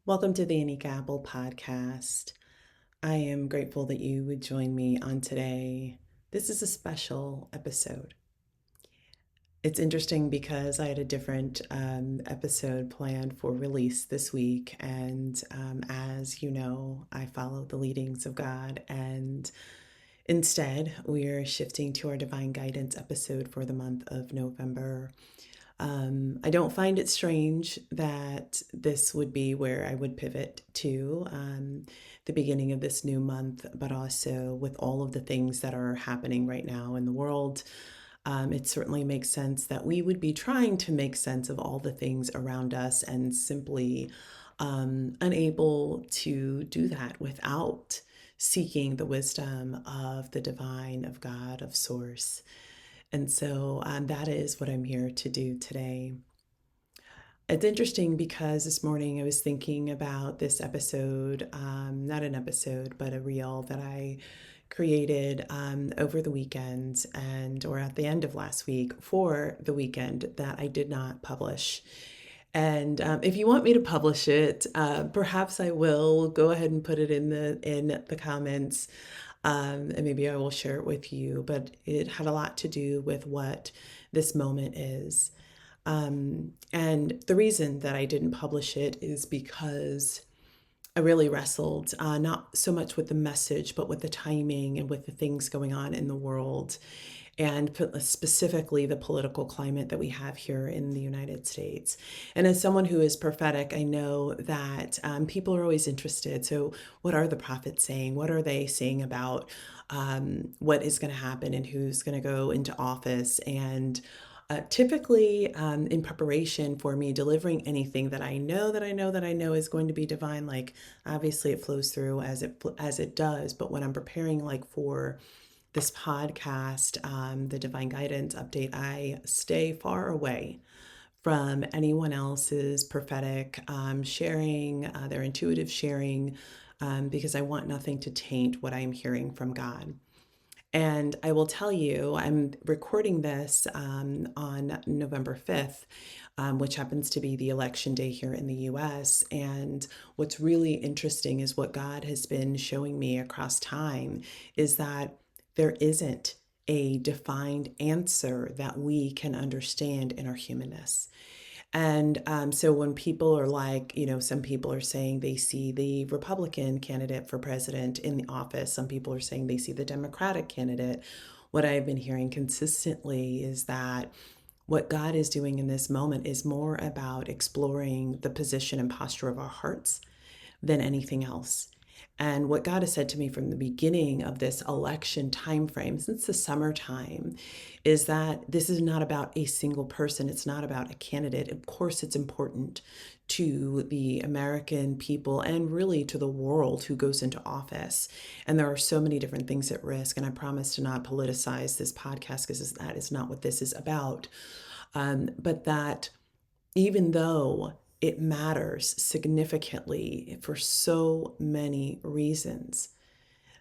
Welcome to the Anika Apple Podcast. I am grateful that you would join me on today. This is a special episode. It's interesting because I had a different episode planned for release this week. And as you know, I follow the leadings of God. And instead, we're shifting to our divine guidance episode for the month of November. I don't find it strange that this would be where I would pivot to the beginning of this new month, but also with all of the things that are happening right now in the world. It certainly makes sense that we would be trying to make sense of all the things around us and simply unable to do that without seeking the wisdom of the divine, of God, of Source. And so that is what I'm here to do today. It's interesting because this morning I was thinking about this episode, not an episode, but a reel that I created over the weekend or at the end of last week for the weekend that I did not publish. And if you want me to publish it, perhaps I will go ahead and put it in the comments, and maybe I will share it with you. But it had a lot to do with what this moment is. And the reason that I didn't publish it is because I really wrestled, not so much with the message, but with the timing and with the things going on in the world, and specifically the political climate that we have here in the United States. And as someone who is prophetic, I know that people are always interested. So, what are the prophets saying? What are they saying about what is going to happen and who's going to go into office? And typically, in preparation for me delivering anything that I know is going to be divine, like obviously it flows through as it does. But when I'm preparing, like for this podcast, the Divine Guidance Update, I stay far away from anyone else's prophetic sharing, their intuitive sharing, because I want nothing to taint what I'm hearing from God. And I will tell you, I'm recording this on November 5th, which happens to be the election day here in the US. And what's really interesting is what God has been showing me across time is that there isn't a defined answer that we can understand in our humanness. And so when people are like, some people are saying they see the Republican candidate for president in the office, some people are saying they see the Democratic candidate. What I've been hearing consistently is that what God is doing in this moment is more about exploring the position and posture of our hearts than anything else. And what God has said to me from the beginning of this election timeframe, since the summertime, is that this is not about a single person. It's not about a candidate. Of course, it's important to the American people and really to the world who goes into office. And there are so many different things at risk. And I promise to not politicize this podcast because that is not what this is about. But that even though it matters significantly for so many reasons,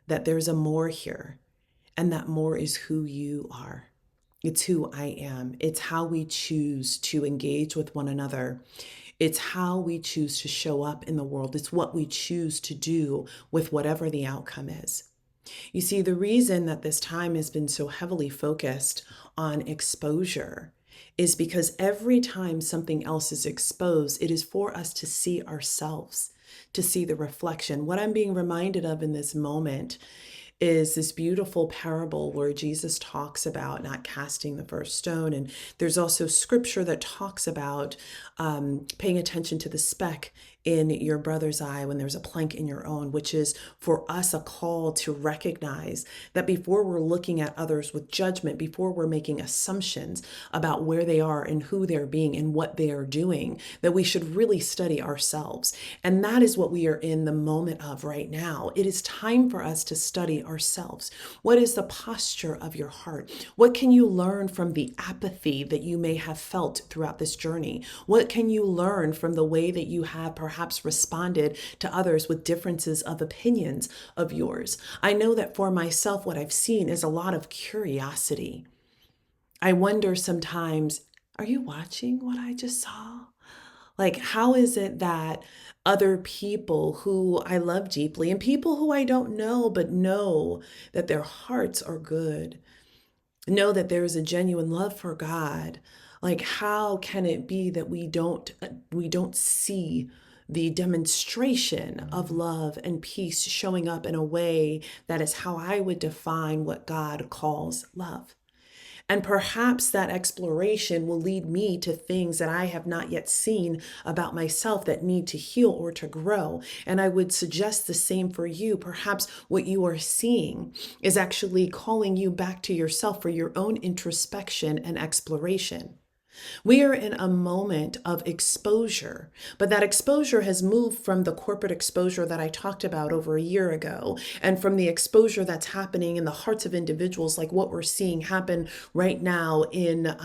that there's a more here, and that more is who you are. It's who I am. It's how we choose to engage with one another. It's how we choose to show up in the world. It's what we choose to do with whatever the outcome is. You see, the reason that this time has been so heavily focused on exposure is because every time something else is exposed, it is for us to see ourselves, to see the reflection. What I'm being reminded of in this moment is this beautiful parable where Jesus talks about not casting the first stone. And there's also scripture that talks about paying attention to the speck in your brother's eye when there's a plank in your own, which is for us a call to recognize that before we're looking at others with judgment, before we're making assumptions about where they are and who they're being and what they are doing, that we should really study ourselves. And that is what we are in the moment of right now. It is time for us to study ourselves. What is the posture of your heart? What can you learn from the apathy that you may have felt throughout this journey? What can you learn from the way that you have perhaps responded to others with differences of opinions of yours? I know that for myself, what I've seen is a lot of curiosity. I wonder sometimes, are you watching what I just saw? Like, how is it that other people who I love deeply and people who I don't know, but know that their hearts are good, know that there is a genuine love for God, like how can it be that we don't see the demonstration of love and peace showing up in a way that is how I would define what God calls love? And perhaps that exploration will lead me to things that I have not yet seen about myself that need to heal or to grow. And I would suggest the same for you. Perhaps what you are seeing is actually calling you back to yourself for your own introspection and exploration. We are in a moment of exposure, but that exposure has moved from the corporate exposure that I talked about over a year ago, and from the exposure that's happening in the hearts of individuals, like what we're seeing happen right now in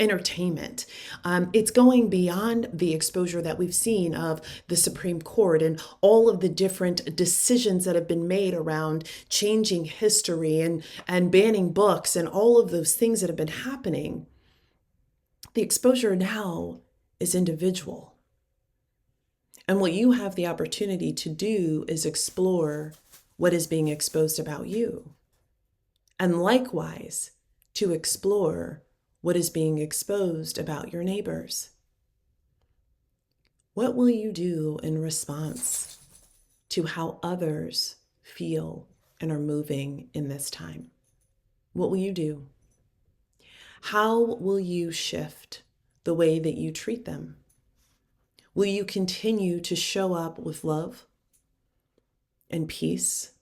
entertainment. It's going beyond the exposure that we've seen of the Supreme Court and all of the different decisions that have been made around changing history and banning books and all of those things that have been happening. The exposure now is individual. And what you have the opportunity to do is explore what is being exposed about you. And likewise, to explore what is being exposed about your neighbors. What will you do in response to how others feel and are moving in this time? What will you do? How will you shift the way that you treat them? Will you continue to show up with love and peace?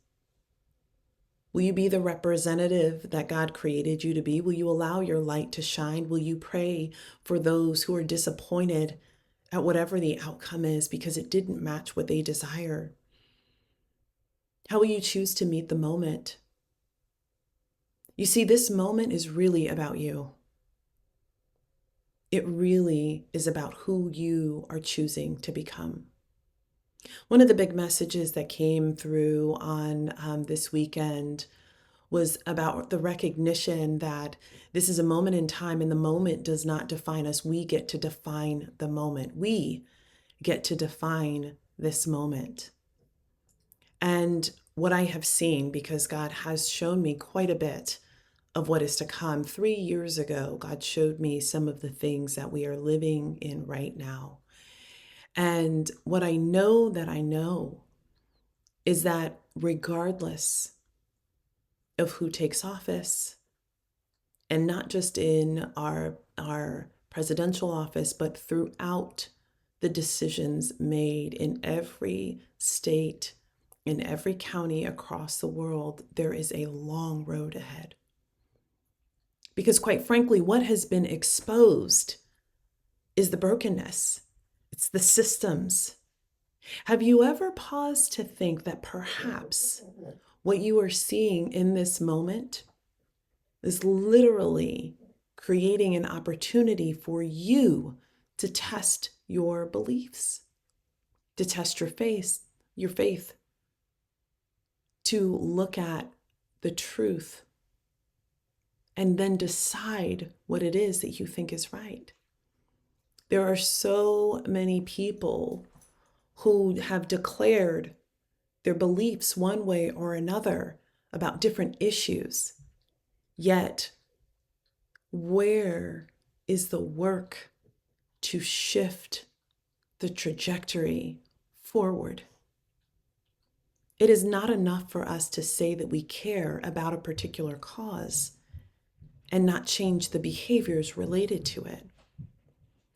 Will you be the representative that God created you to be? Will you allow your light to shine? Will you pray for those who are disappointed at whatever the outcome is because it didn't match what they desire? How will you choose to meet the moment? You see, this moment is really about you. It really is about who you are choosing to become. One of the big messages that came through on this weekend was about the recognition that this is a moment in time and the moment does not define us. We get to define the moment. We get to define this moment. And what I have seen, because God has shown me quite a bit of what is to come. 3 years ago, God showed me some of the things that we are living in right now. And what I know is that regardless of who takes office, and not just in our presidential office, but throughout the decisions made in every state, in every county across the world, there is a long road ahead. Because quite frankly, what has been exposed is the brokenness. It's the systems. Have you ever paused to think that perhaps what you are seeing in this moment is literally creating an opportunity for you to test your beliefs, to test your faith, to look at the truth and then decide what it is that you think is right? There are so many people who have declared their beliefs one way or another about different issues. Yet, where is the work to shift the trajectory forward? It is not enough for us to say that we care about a particular cause and not change the behaviors related to it.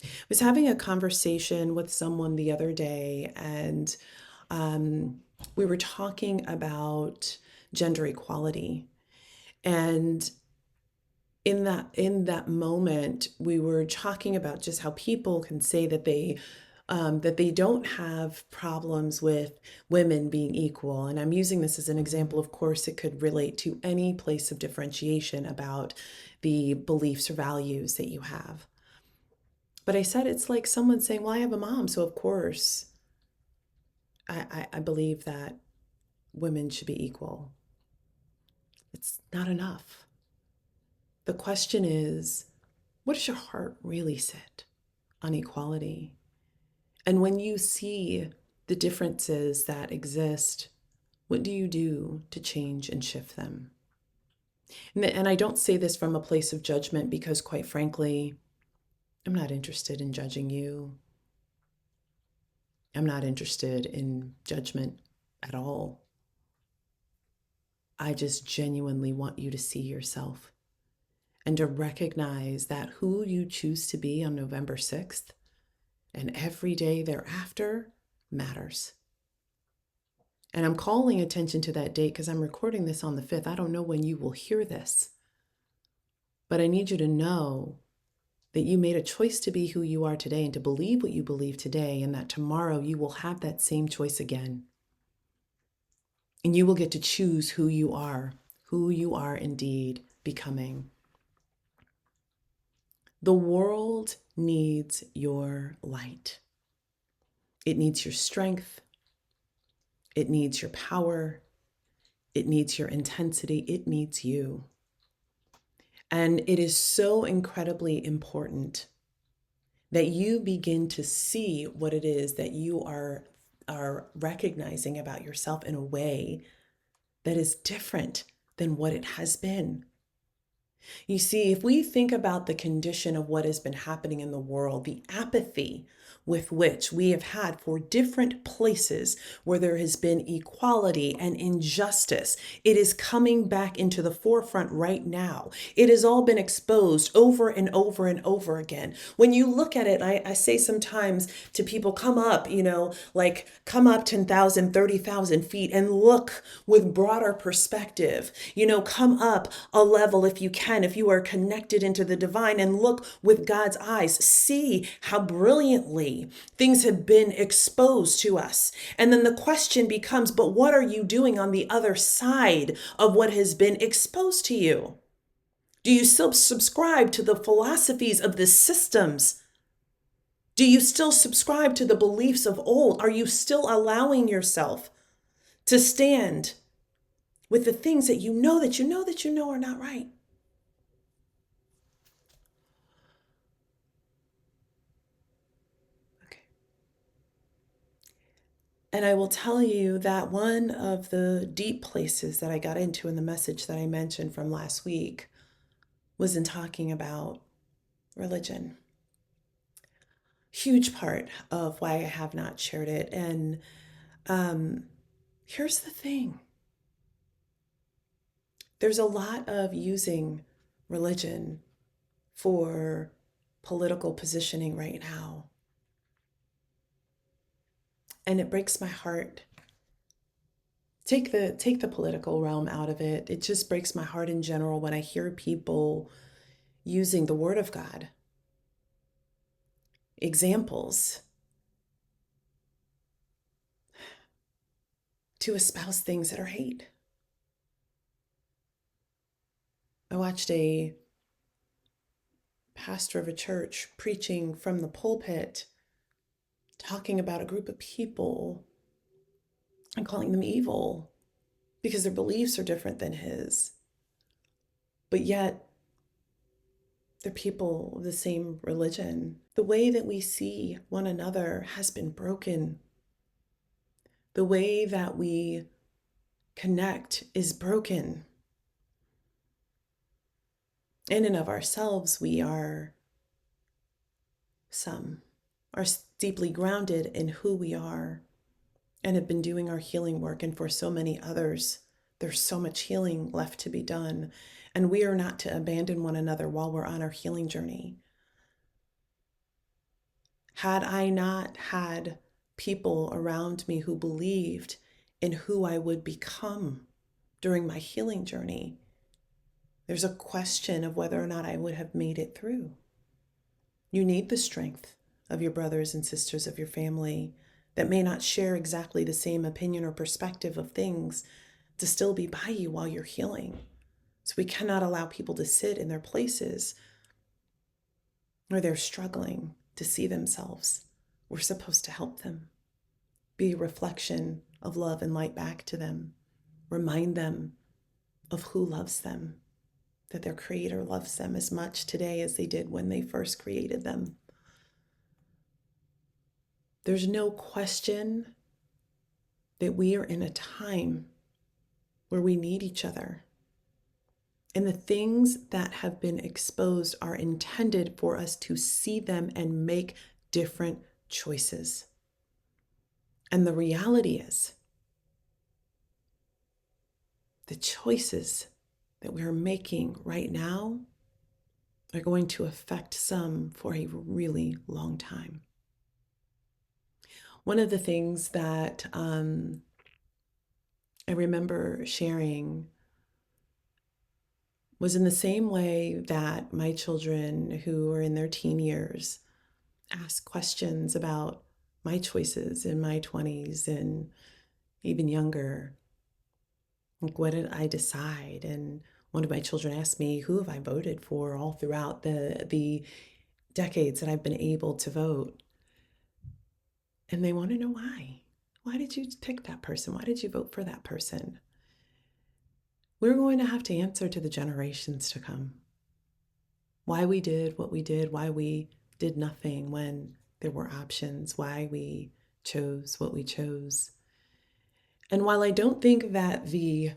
I was having a conversation with someone the other day, and we were talking about gender equality. And in that moment, we were talking about just how people can say that they don't have problems with women being equal. And I'm using this as an example. Of course, it could relate to any place of differentiation about the beliefs or values that you have. But I said it's like someone saying, well, I have a mom, so of course I believe that women should be equal. It's not enough. The question is, what does your heart really sit on equality? And when you see the differences that exist, what do you do to change and shift them? And I don't say this from a place of judgment because, quite frankly, I'm not interested in judging you. I'm not interested in judgment at all. I just genuinely want you to see yourself and to recognize that who you choose to be on November 6th and every day thereafter matters. And I'm calling attention to that date because I'm recording this on the 5th. I don't know when you will hear this, but I need you to know that you made a choice to be who you are today and to believe what you believe today, and that tomorrow you will have that same choice again. And you will get to choose who you are indeed becoming. The world needs your light. It needs your strength. It needs your power. It needs your intensity. It needs you. And it is so incredibly important that you begin to see what it is that you are recognizing about yourself in a way that is different than what it has been. You see, if we think about the condition of what has been happening in the world, the apathy with which we have had for different places where there has been equality and injustice, it is coming back into the forefront right now. It has all been exposed over and over and over again. When you look at it, I say sometimes to people, come up, like come up 10,000, 30,000 feet and look with broader perspective. Come up a level if you can, if you are connected into the divine, and look with God's eyes. See how brilliantly things have been exposed to us. And then the question becomes, but what are you doing on the other side of what has been exposed to you? Do you still subscribe to the philosophies of the systems? Do you still subscribe to the beliefs of old? Are you still allowing yourself to stand with the things that you know are not right? Okay. And I will tell you that one of the deep places that I got into in the message that I mentioned from last week was in talking about religion. Huge part of why I have not shared it. And here's the thing. There's a lot of using religion for political positioning right now. And it breaks my heart. Take the political realm out of it. It just breaks my heart in general when I hear people using the word of God, examples, to espouse things that are hate. I watched a pastor of a church preaching from the pulpit, talking about a group of people and calling them evil because their beliefs are different than his. But yet, they're people of the same religion. The way that we see one another has been broken. The way that we connect is broken. In and of ourselves, we are deeply grounded in who we are and have been doing our healing work. And for so many others, there's so much healing left to be done. And we are not to abandon one another while we're on our healing journey. Had I not had people around me who believed in who I would become during my healing journey, there's a question of whether or not I would have made it through. You need the strength of your brothers and sisters of your family that may not share exactly the same opinion or perspective of things to still be by you while you're healing. So we cannot allow people to sit in their places where they're struggling to see themselves. We're supposed to help them, be a reflection of love and light back to them, remind them of who loves them, that their Creator loves them as much today as they did when they first created them. There's no question that we are in a time where we need each other. And the things that have been exposed are intended for us to see them and make different choices. And the reality is, the choices that we're making right now are going to affect some for a really long time. One of the things that I remember sharing was in the same way that my children who are in their teen years ask questions about my choices in my 20s and even younger. Like, what did I decide? And one of my children asked me, who have I voted for all throughout the decades that I've been able to vote? And they want to know why. Why did you pick that person? Why did you vote for that person? We're going to have to answer to the generations to come. Why we did what we did, why we did nothing when there were options, why we chose what we chose. And while I don't think that the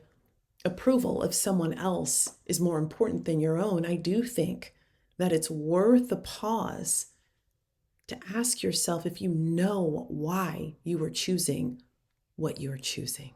approval of someone else is more important than your own, I do think that it's worth the pause to ask yourself if you know why you are choosing what you're choosing.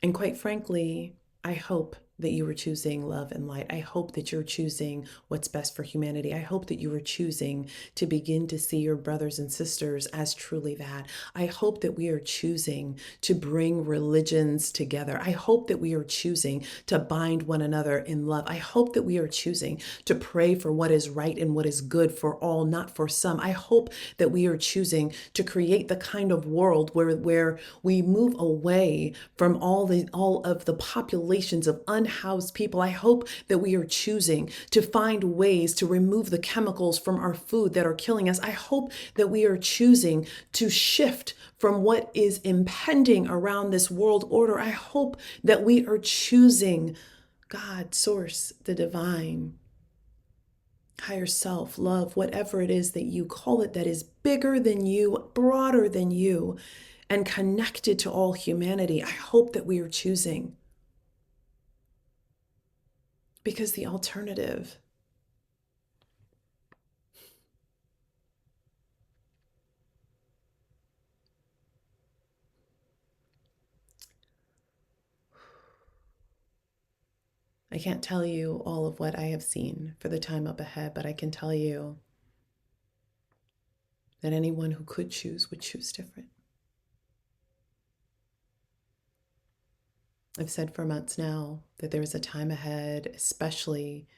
And quite frankly, I hope that you are choosing love and light. I hope that you're choosing what's best for humanity. I hope that you are choosing to begin to see your brothers and sisters as truly that. I hope that we are choosing to bring religions together. I hope that we are choosing to bind one another in love. I hope that we are choosing to pray for what is right and what is good for all, not for some. I hope that we are choosing to create the kind of world where we move away from all of the populations of unhoused people. I hope that we are choosing to find ways to remove the chemicals from our food that are killing us. I hope that we are choosing to shift from what is impending around this world order. I hope that we are choosing God, source, the divine, higher self, love, whatever it is that you call it, that is bigger than you, broader than you, and connected to all humanity. I hope that we are choosing. Because the alternative I can't tell you all of what I have seen for the time up ahead, but I can tell you that anyone who could choose would choose different. I've said for months now that there is a time ahead, especially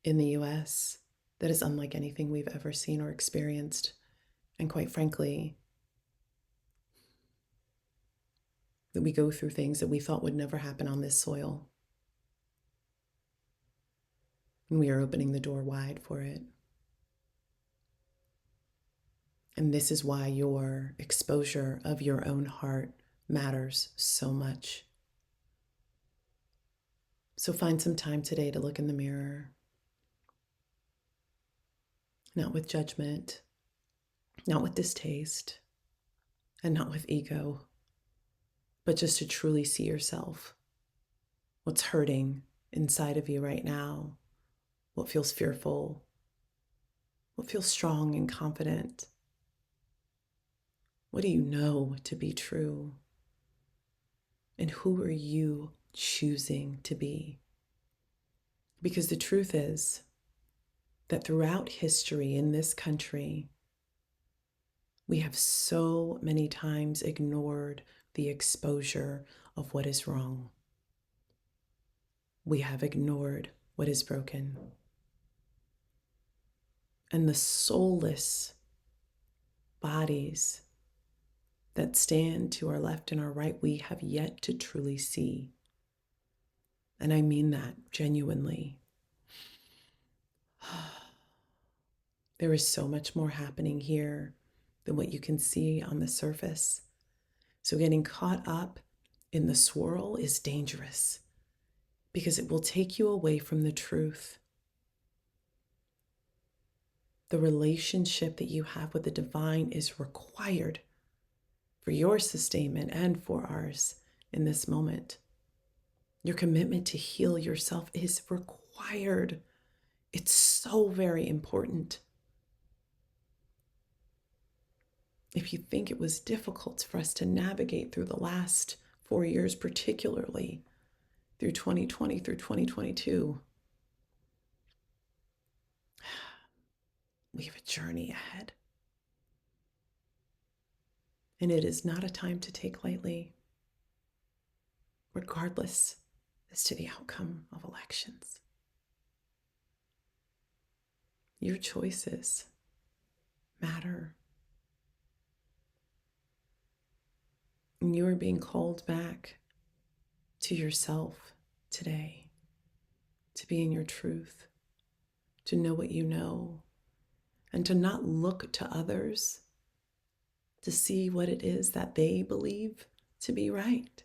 in the US, that is unlike anything we've ever seen or experienced. And quite frankly, that we go through things that we thought would never happen on this soil. And we are opening the door wide for it. And this is why your exposure of your own heart matters so much. So find some time today to look in the mirror, not with judgment, not with distaste, and not with ego, but just to truly see yourself. What's hurting inside of you right now? What feels fearful? What feels strong and confident? What do you know to be true? And who are you choosing to be? Because the truth is that throughout history in this country, we have so many times ignored the exposure of what is wrong. We have ignored what is broken. And the soulless bodies that stand to our left and our right, we have yet to truly see. And I mean that genuinely. There is so much more happening here than what you can see on the surface. So getting caught up in the swirl is dangerous because it will take you away from the truth. the relationship that you have with the divine is required for your sustainment and for ours in this moment. Your commitment to heal yourself is required. It's so very important. If you think it was difficult for us to navigate through the last 4 years, particularly through 2020, through 2022, we have a journey ahead. And it is not a time to take lightly, regardless as to the outcome of elections. Your choices matter. And you are being called back to yourself today, to be in your truth, to know what you know, and to not look to others to see what it is that they believe to be right,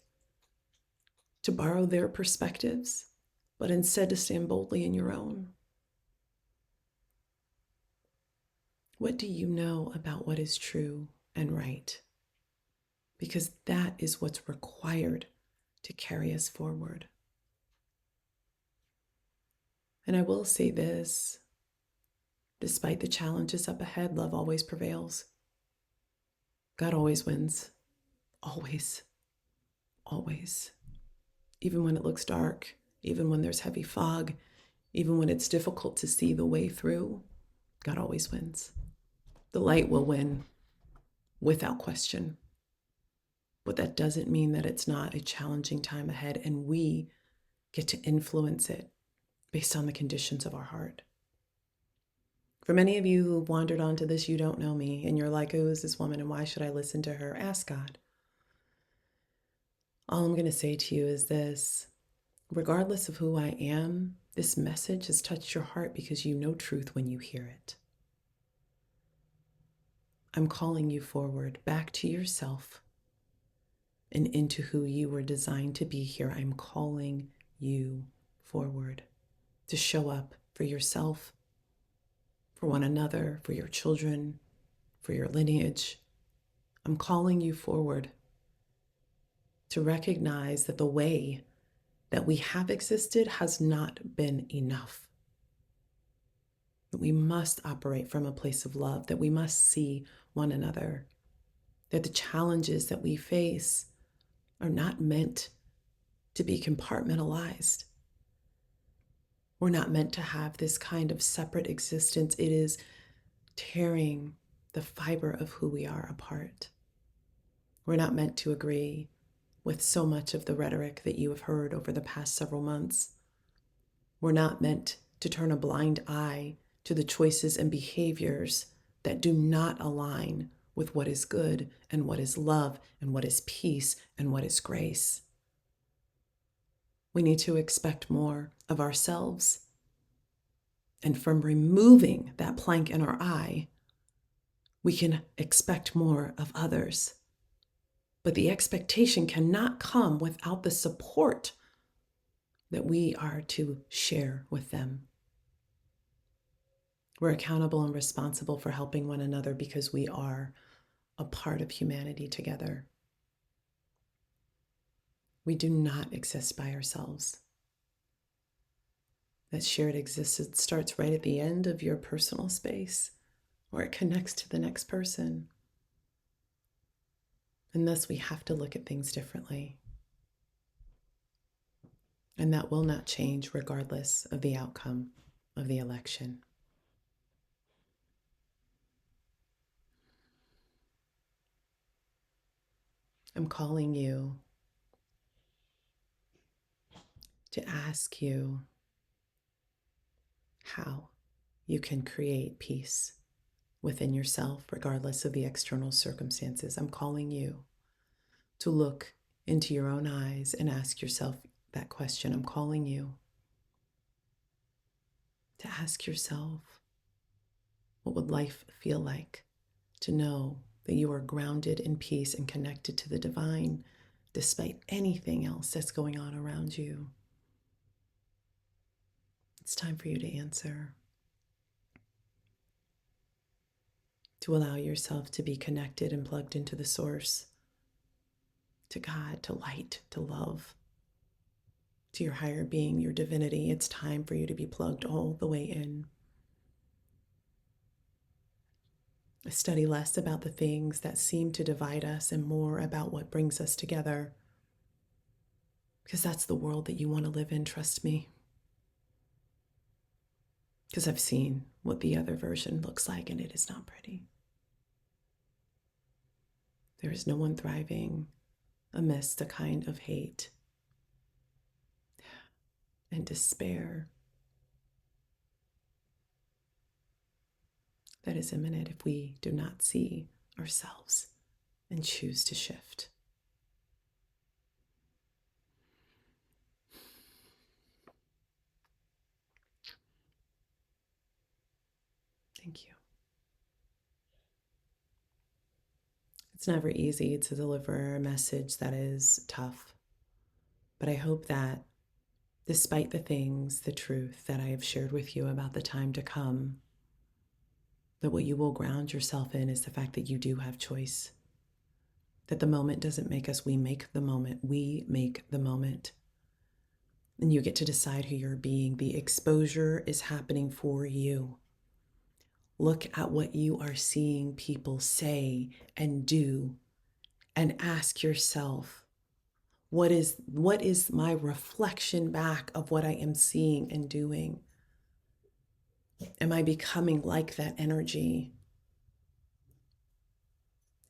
to borrow their perspectives, but instead to stand boldly in your own. What do you know about what is true and right? Because that is what's required to carry us forward. And I will say this, despite the challenges up ahead, love always prevails. God always wins. Always. Always. Even when it looks dark, even when there's heavy fog, even when it's difficult to see the way through, God always wins. The light will win without question. But that doesn't mean that it's not a challenging time ahead, and we get to influence it based on the conditions of our heart. For many of you who wandered onto this, you don't know me, and you're like, who is this woman and why should I listen to her? Ask God. All I'm going to say to you is this: regardless of who I am, this message has touched your heart because you know truth when you hear it. I'm calling you forward, back to yourself and into who you were designed to be here. I'm calling you forward to show up for yourself, for one another, for your children, for your lineage. I'm calling you forward to recognize that the way that we have existed has not been enough. That we must operate from a place of love, that we must see one another, that the challenges that we face are not meant to be compartmentalized. We're not meant to have this kind of separate existence. It is tearing the fiber of who we are apart. We're not meant to agree with so much of the rhetoric that you have heard over the past several months. We're not meant to turn a blind eye to the choices and behaviors that do not align with what is good and what is love and what is peace and what is grace. We need to expect more of ourselves. And from removing that plank in our eye, we can expect more of others. But the expectation cannot come without the support that we are to share with them. We're accountable and responsible for helping one another because we are a part of humanity together. We do not exist by ourselves. That shared existence starts right at the end of your personal space, where it connects to the next person. And thus we have to look at things differently. And that will not change regardless of the outcome of the election. I'm calling you to ask you how you can create peace within yourself, regardless of the external circumstances. I'm calling you to look into your own eyes and ask yourself that question. I'm calling you to ask yourself, what would life feel like to know that you are grounded in peace and connected to the divine, despite anything else that's going on around you? It's time for you to answer. to allow yourself to be connected and plugged into the source, to God, to light, to love, to your higher being, your divinity. It's time for you to be plugged all the way in. Study less about the things that seem to divide us and more about what brings us together. Because that's the world that you want to live in, trust me. Because I've seen what the other version looks like, and it is not pretty. There is no one thriving amidst the kind of hate and despair that is imminent if we do not see ourselves and choose to shift. Thank you. It's never easy to deliver a message that is tough, but I hope that despite the things, the truth that I have shared with you about the time to come, that what you will ground yourself in is the fact that you do have choice. That the moment doesn't make us, we make the moment. We make the moment. And you get to decide who you're being. The exposure is happening for you. Look at what you are seeing people say and do, and ask yourself, what is my reflection back of what I am seeing and doing? Am I becoming like that energy?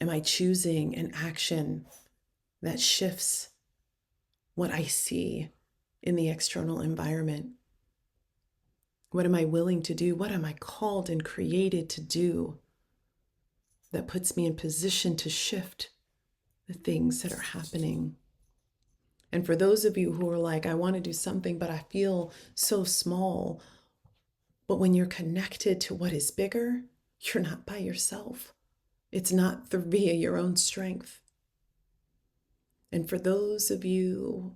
Am I choosing an action that shifts what I see in the external environment? What am I willing to do? What am I called and created to do that puts me in position to shift the things that are happening? And for those of you who are like, I want to do something, but I feel so small. But when you're connected to what is bigger, you're not by yourself. It's not via your own strength. And for those of you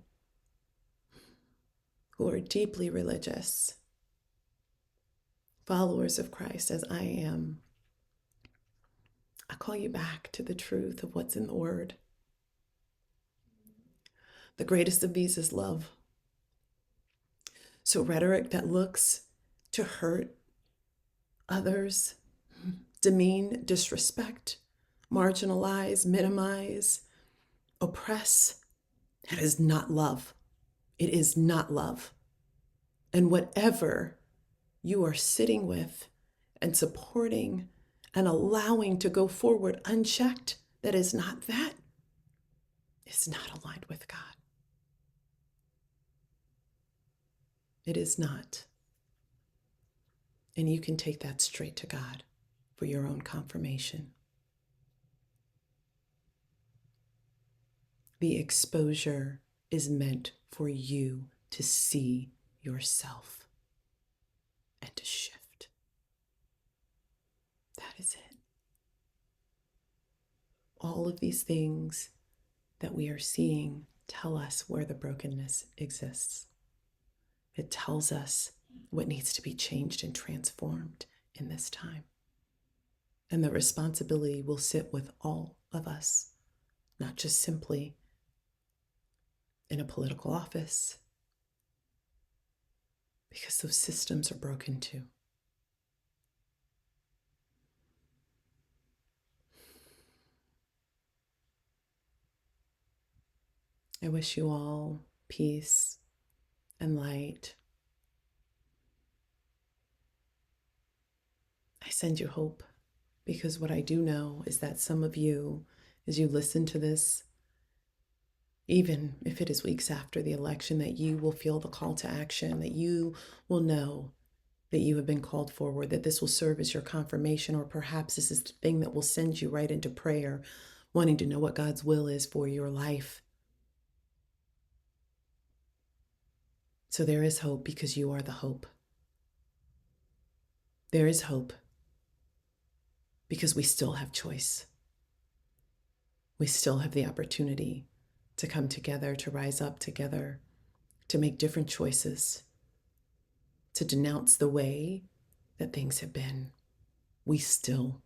who are deeply religious, followers of Christ, as I am, I call you back to the truth of what's in the Word. The greatest of these is love. So rhetoric that looks to hurt others, demean, disrespect, marginalize, minimize, oppress, that is not love. It is not love. And whatever you are sitting with and supporting and allowing to go forward unchecked, that is not that, is not aligned with God. It is not. And you can take that straight to God for your own confirmation. The exposure is meant for you to see yourself and to shift. That is it. All of these things that we are seeing tell us where the brokenness exists. It tells us what needs to be changed and transformed in this time. And the responsibility will sit with all of us, not just simply in a political office, because those systems are broken too. I wish you all peace and light. I send you hope, because what I do know is that some of you, as you listen to this, even if it is weeks after the election, that you will feel the call to action, that you will know that you have been called forward, that this will serve as your confirmation, or perhaps this is the thing that will send you right into prayer, wanting to know what God's will is for your life. So there is hope, because you are the hope. There is hope because we still have choice. We still have the opportunity to come together, to rise up together, to make different choices, to denounce the way that things have been. We still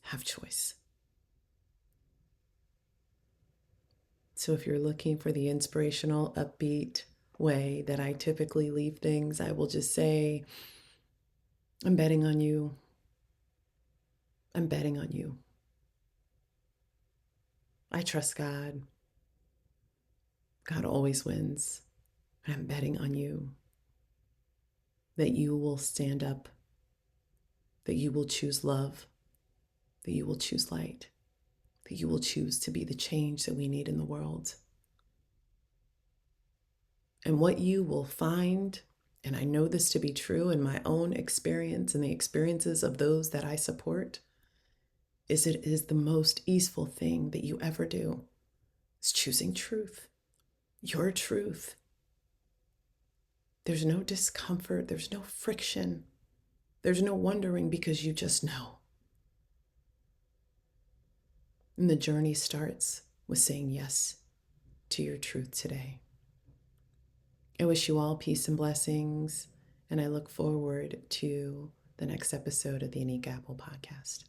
have choice. So if you're looking for the inspirational, upbeat way that I typically leave things, I will just say, I'm betting on you. I'm betting on you. I trust God. God always wins. I'm betting on you that you will stand up, that you will choose love, that you will choose light, that you will choose to be the change that we need in the world. And what you will find, and I know this to be true in my own experience and the experiences of those that I support, is it is the most easeful thing that you ever do. It's choosing truth, your truth. There's no discomfort, there's no friction, there's no wondering because you just know. And the journey starts with saying yes to your truth today. I wish you all peace and blessings, and I look forward to the next episode of the Anika Apple Podcast.